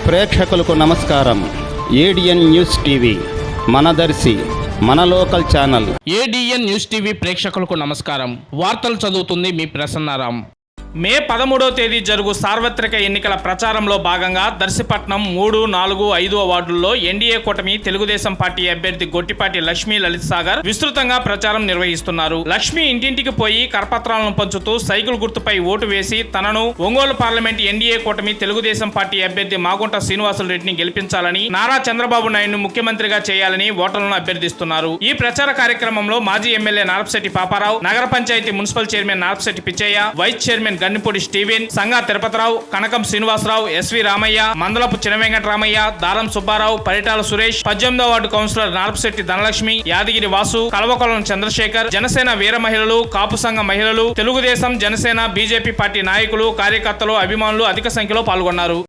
ప్రేక్షకులకు నమస్కారం. ADN news TV మనదర్శి మన local channel. ADN news TV ప్రేక్షకులకు నమస్కారం. వార్తలు చదువుతుంది మీ ప్రసన్నారాం. మే 13వ తేదీ జరుగు సార్వత్రిక ఎన్నికల ప్రచారంలో భాగంగా దర్శిపట్నం 3, 4, 5 వార్డుల్లో ఎన్డీఏ కూటమి తెలుగుదేశం పార్టీ అభ్యర్థి గొట్టిపాటి లక్ష్మీ లలిత్ సాగర్ విస్తృతంగా ప్రచారం నిర్వహిస్తున్నారు. లక్ష్మీ ఇంటింటికి పోయి కరపత్రాలను పంచుతూ సైకిల్ గుర్తుపై ఓటు వేసి తనను ఒంగోలు పార్లమెంట్ ఎన్డీఏ కూటమి తెలుగుదేశం పార్టీ అభ్యర్థి మాగుంట శ్రీనివాసులు రెడ్డిని గెలిపించాలని, నారా చంద్రబాబు నాయుడును ముఖ్యమంత్రిగా చేయాలని ఓటర్లను అభ్యర్థిస్తున్నారు. ఈ ప్రచార కార్యక్రమంలో మాజీ ఎమ్మెల్యే నారపశెట్టి పాపారావు, నగర పంచాయతీ municipal chairman Narapasetti Pichaiah, vice chairman Gannipudi Steven, Sanga Tirupatirao, Kanakam Srinivasarao, SV Ramaiah, Mandalapu Chinavenkataramaiah, Daram Subbarao, Paritala Suresh, 18వ వార్డు కౌన్సిలర్ నారపశెట్టి ధనలక్ష్మి, యాదగిరి వాసు, కలవకొలం చంద్రశేఖర్, జనసేన వీర మహిళలు, కాపు సంఘ మహిళలు, తెలుగుదేశం, జనసేన, బీజేపీ పార్టీ నాయకులు, కార్యకర్తలు, అభిమానులు అధిక సంఖ్యలో పాల్గొన్నారు.